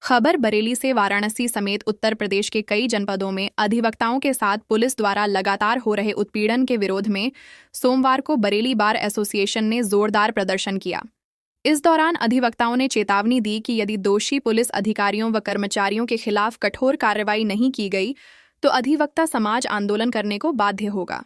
खबर बरेली से वाराणसी समेत उत्तर प्रदेश के कई जनपदों में अधिवक्ताओं के साथ पुलिस द्वारा लगातार हो रहे उत्पीड़न के विरोध में सोमवार को बरेली बार एसोसिएशन ने जोरदार प्रदर्शन किया। इस दौरान अधिवक्ताओं ने चेतावनी दी कि यदि दोषी पुलिस अधिकारियों व कर्मचारियों के खिलाफ कठोर कार्रवाई नहीं की गई तो अधिवक्ता समाज आंदोलन करने को बाध्य होगा।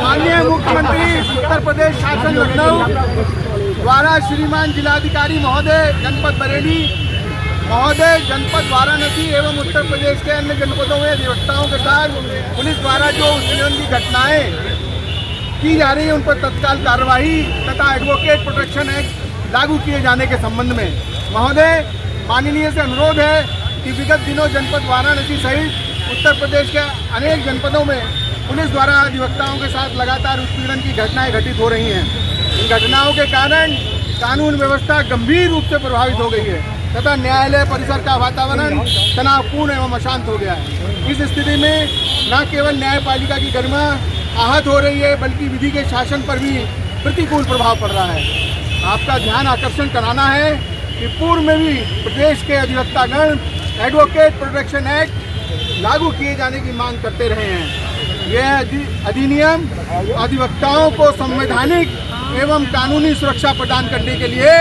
माननीय मुख्यमंत्री उत्तर प्रदेश शासन लखनऊ द्वारा श्रीमान जिलाधिकारी महोदय जनपद बरेली महोदय जनपद वाराणसी एवं उत्तर प्रदेश के अन्य जनपदों में अधिवक्ताओं के साथ पुलिस द्वारा जो उत्पीड़न की घटनाएं की जा रही है उन पर तत्काल कार्रवाई तथा एडवोकेट प्रोटेक्शन एक्ट लागू किए जाने के संबंध में महोदय माननीय से अनुरोध है कि विगत दिनों जनपद वाराणसी सहित उत्तर प्रदेश के अनेक जनपदों में पुलिस द्वारा अधिवक्ताओं के साथ लगातार उत्पीड़न की घटनाएं घटित हो रही हैं। इन घटनाओं के कारण कानून व्यवस्था गंभीर रूप से प्रभावित हो गई है तथा न्यायालय परिसर का वातावरण तनावपूर्ण एवं अशांत हो गया है। इस स्थिति में न केवल न्यायपालिका की गरिमा आहत हो रही है बल्कि विधि के शासन पर भी प्रतिकूल प्रभाव पड़ रहा है। आपका ध्यान आकर्षण कराना है कि पूर्व में भी प्रदेश के अधिवक्तागण एडवोकेट प्रोटेक्शन एक्ट लागू किए जाने की मांग करते रहे हैं। यह अधिनियम अधिवक्ताओं को संवैधानिक एवं कानूनी सुरक्षा प्रदान करने के लिए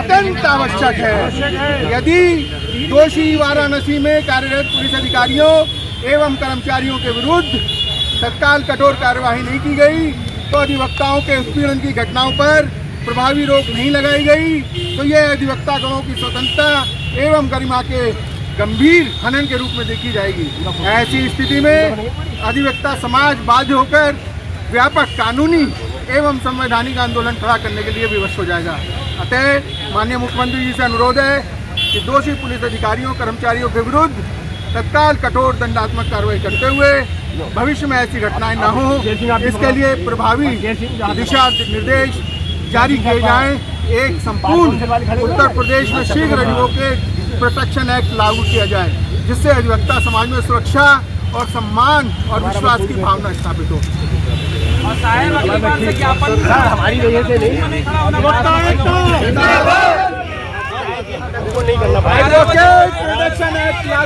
अत्यंत आवश्यक है। यदि दोषी वाराणसी में कार्यरत पुलिस अधिकारियों एवं कर्मचारियों के विरुद्ध तत्काल कठोर कार्यवाही नहीं की गई तो अधिवक्ताओं के उत्पीड़न की घटनाओं पर प्रभावी रोक नहीं लगाई गई तो यह अधिवक्तागणों की स्वतंत्रता एवं गरिमा के गंभीर हनन के रूप में देखी जाएगी। ऐसी स्थिति में अधिवक्ता समाज बाध्य होकर व्यापक कानूनी एवं संवैधानिक आंदोलन खड़ा करने के लिए विवश हो जाएगा। अतः माननीय मुख्यमंत्री जी से अनुरोध है कि दोषी पुलिस अधिकारियों कर्मचारियों के विरुद्ध तत्काल कठोर दंडात्मक कार्रवाई करते हुए भविष्य में ऐसी घटनाएं न हो इसके लिए प्रभावी दिशा निर्देश जारी किए जाएं। एक संपूर्ण उत्तर प्रदेश में शीघ्र एडवोकेट प्रोटेक्शन एक्ट लागू किया जाए जिससे अधिवक्ता समाज में सुरक्षा और सम्मान और विश्वास की भावना स्थापित हो। और साहब अगली बार से ज्ञापन हमारी वजह से नहीं करना पाएगा। प्रोटेक्शन एक्ट लागू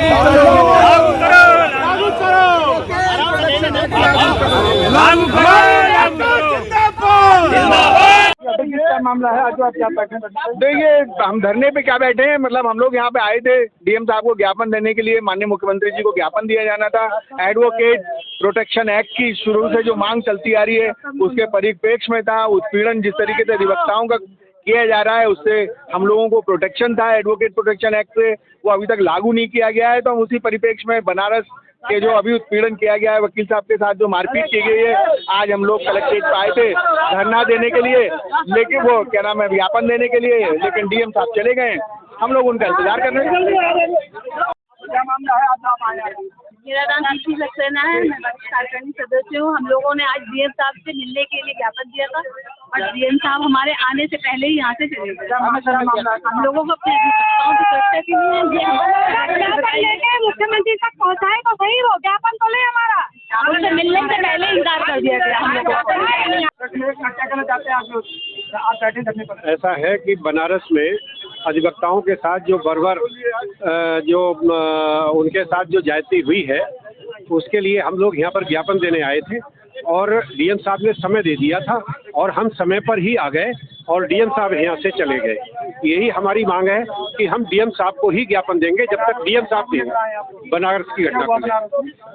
क्या मामला है? आज आप क्या बैठे? देखिए हम धरने पे क्या बैठे हैं, मतलब हम लोग यहाँ पे आए थे डीएम साहब को ज्ञापन देने के लिए। माननीय मुख्यमंत्री जी को ज्ञापन दिया जाना था। एडवोकेट प्रोटेक्शन एक्ट की शुरू से जो मांग चलती आ रही है उसके परिप्रेक्ष्य में था। उत्पीड़न जिस तरीके से अधिवक्ताओं का किया जा रहा है उससे हम लोगों को प्रोटेक्शन था एडवोकेट प्रोटेक्शन एक्ट से, वो अभी तक लागू नहीं किया गया है। तो हम उसी परिप्रेक्ष्य में बनारस के जो अभी उत्पीड़न किया गया है वकील साहब के साथ जो मारपीट की गई है, आज हम लोग कलेक्ट्रेट पे आए थे धरना देने के लिए, लेकिन वो क्या नाम है ज्ञापन देने के लिए, लेकिन डीएम साहब चले गए। हम लोग उनका इंतजार कर रहे हैं। क्या मामला है? आज आप आए? मेरा नाम दीपी सक्सेना है, मैं कार्यकारिणी सदस्य हूँ। हम लोगों ने आज डीएम साहब से मिलने के लिए ज्ञापन दिया था और डीएम साहब हमारे आने से पहले ही यहाँ से चले गए। हम लोगों को अपने अधिवक्ताओं की सुरक्षा के लिए मुख्यमंत्री तक पहुँचाए तो सही हो, ज्ञापन तो ले हमारा उनसे मिलने से पहले इंकार कर दिया गया हम लोगों को। ऐसा है कि बनारस में अधिवक्ताओं के साथ जो बर्बर जो उनके साथ जो ज्यादती हुई है उसके लिए हम लोग यहाँ पर ज्ञापन देने आए थे और डीएम साहब ने समय दे दिया था और हम समय पर ही आ गए और डीएम साहब यहाँ से चले गए। यही हमारी मांग है कि हम डीएम साहब को ही ज्ञापन देंगे जब तक डीएम साहब देंगे। बनारस की घटना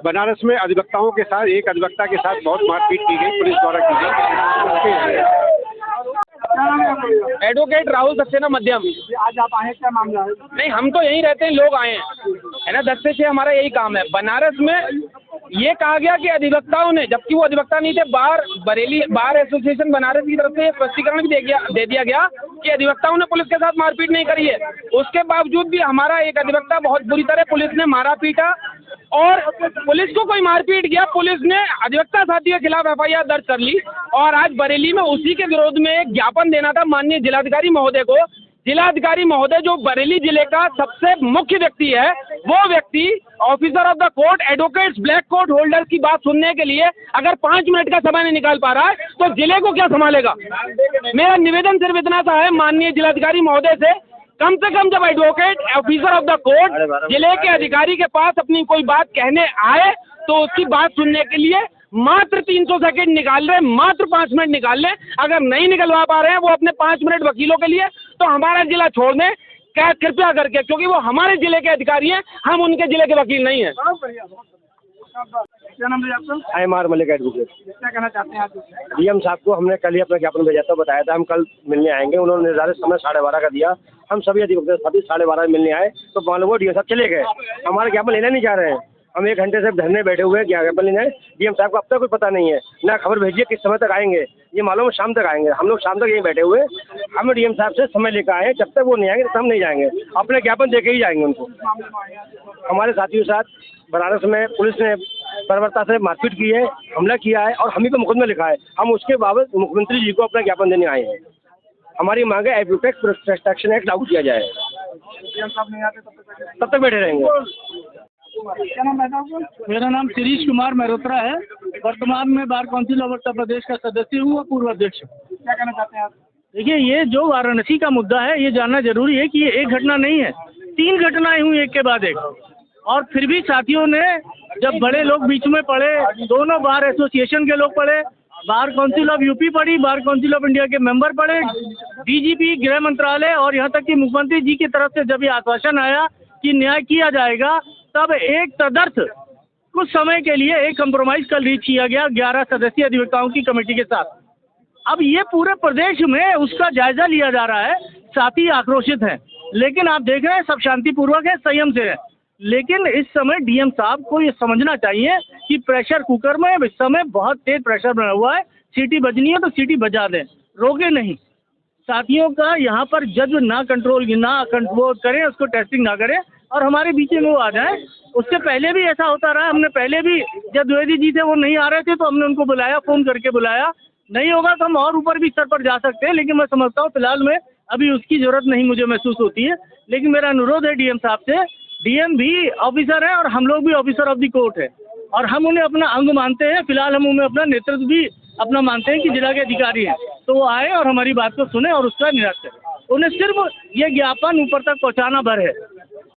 बनारस में अधिवक्ताओं के साथ एक अधिवक्ता के साथ बहुत मारपीट की गई पुलिस द्वारा की गई। एडवोकेट राहुल सक्सेना मध्यम। आज आप आए, क्या मामला है? नहीं, हम तो यहीं रहते हैं, लोग आए हैं है ना। 10 से 6 हमारा यही काम है। बनारस में ये कहा गया कि अधिवक्ताओं ने, जबकि वो अधिवक्ता नहीं थे, बरेली बार एसोसिएशन बनारस की तरफ से स्पष्टीकरण भी दे दिया गया कि अधिवक्ताओं ने पुलिस के साथ मारपीट नहीं करी है। उसके बावजूद भी हमारा एक अधिवक्ता बहुत बुरी तरह पुलिस ने मारा पीटा और पुलिस को कोई मारपीट किया, पुलिस ने अधिवक्ता साथी के खिलाफ FIR दर्ज कर ली और आज बरेली में उसी के विरोध में एक ज्ञापन देना था माननीय जिलाधिकारी महोदय को। जिलाधिकारी महोदय जो बरेली जिले का सबसे मुख्य व्यक्ति है, वो व्यक्ति officer of the court, advocates, black court holders की बात सुनने के लिए अगर 5 मिनट का समय नहीं निकाल पा रहा है तो जिले को क्या संभालेगा। मेरा निवेदन सिर्फ इतना सा है माननीय जिलाधिकारी महोदय से कम जब advocate, officer of the court जिले के अधिकारी के पास अपनी कोई बात कहने आए तो उसकी बात सुनने के लिए मात्र 300 सेकंड निकाल रहे, मात्र 5 मिनट निकाल लें। अगर नहीं निकलवा पा रहे हैं वो अपने 5 मिनट वकीलों के लिए, तो हमारा जिला छोड़ दें कृपया करके, क्योंकि वो हमारे जिले के अधिकारी हैं, हम उनके जिले के वकील नहीं हैं। क्या नाम है आपका? IMR Malik advocate. क्या कहना चाहते हैं आप? DM साहब को हमने कल ही अपना ज्ञापन भेजा था, बताया था हम कल मिलने आएंगे। उन्होंने निर्धारित समय 12:30 का दिया। हम सभी अधिवक्ता साथी 12:30 मिलने आए तो मालूम हुआ DM साहब चले गए। हमारा ज्ञापन लेना नहीं चाह रहे हैं। हम 1 घंटे से धरने बैठे हुए हैं, ज्ञापन लेने। DM साहब को अब तक कोई पता नहीं है, ना खबर भेजिए किस समय तक आएंगे। ये मालूम है शाम तक आएंगे। हम लोग शाम तक यहीं बैठे हुए। हम DM साहब से समय लेकर आए, जब तक वो नहीं आएंगे तब हम नहीं जाएंगे। अपने ज्ञापन दे के ही जाएंगे उनको। हमारे साथियों के साथ बनारस में पुलिस ने बर्बरता से मारपीट की है, हमला किया है और हम ही को मुकदमा लिखा है। हम उसके बाबत मुख्यमंत्री जी को अपना ज्ञापन देने आए हैं। हमारी मांग है एब्यूटेक्स प्रोटेक्शन एक्ट लागू किया जाए। तब तक बैठे रहेंगे। क्या नाम है आपका? मेरा नाम शिरीष कुमार मेहरोत्रा है। वर्तमान में bar council of Uttar Pradesh का सदस्य हूँ और पूर्व अध्यक्ष हूँ। क्या कहना चाहते हैं आप? देखिए, ये जो वाराणसी का मुद्दा है, ये जानना जरूरी है कि ये एक घटना नहीं है, 3 घटनाएं हुई एक के बाद एक। और फिर भी साथियों ने, जब बड़े लोग बीच में पड़े, दोनों बार एसोसिएशन के लोग पड़े, बार काउंसिल ऑफ यूपी पड़ी, बार काउंसिल ऑफ इंडिया के मेंबर पड़े, DGP, गृह मंत्रालय और यहाँ तक कि मुख्यमंत्री जी की तरफ से जब ये आश्वासन आया कि न्याय किया जाएगा, तब एक तदर्थ कुछ समय के लिए एक कंप्रोमाइज कल रीच किया गया 11 सदस्यीय अधिवक्ताओं की कमेटी के साथ। अब ये पूरे प्रदेश में उसका जायजा लिया जा रहा है। साथी आक्रोशित हैं, लेकिन आप देख रहे हैं सब शांतिपूर्वक है, संयम से है। लेकिन इस समय DM साहब को ये समझना चाहिए कि प्रेशर कुकर में इस समय बहुत तेज प्रेशर बना हुआ है। सीटी बजनी है तो सीटी बजा दें, रोके नहीं। साथियों का यहाँ पर जज ना कंट्रोल करें, उसको टेस्टिंग ना करें और हमारे बीच में वो आ जाए। उससे पहले भी ऐसा होता रहा। हमने पहले भी, जब द्विवेदी जी थे वो नहीं आ रहे थे तो हमने उनको बुलाया, फ़ोन करके बुलाया। नहीं होगा तो हम और ऊपर भी स्तर पर जा सकते हैं, लेकिन मैं समझता हूँ फिलहाल में अभी उसकी ज़रूरत नहीं मुझे महसूस होती है। लेकिन मेरा अनुरोध है DM साहब से, DM भी ऑफिसर है और हम लोग भी ऑफिसर ऑफ द कोर्ट है और हम उन्हें अपना अंग मानते हैं। फिलहाल हम उन्हें अपना नेतृत्व भी अपना मानते हैं कि जिला के अधिकारी हैं, तो वो आए और हमारी बात को सुने और उसका निराकरण करें। उन्हें सिर्फ ये ज्ञापन ऊपर तक पहुंचाना भर है।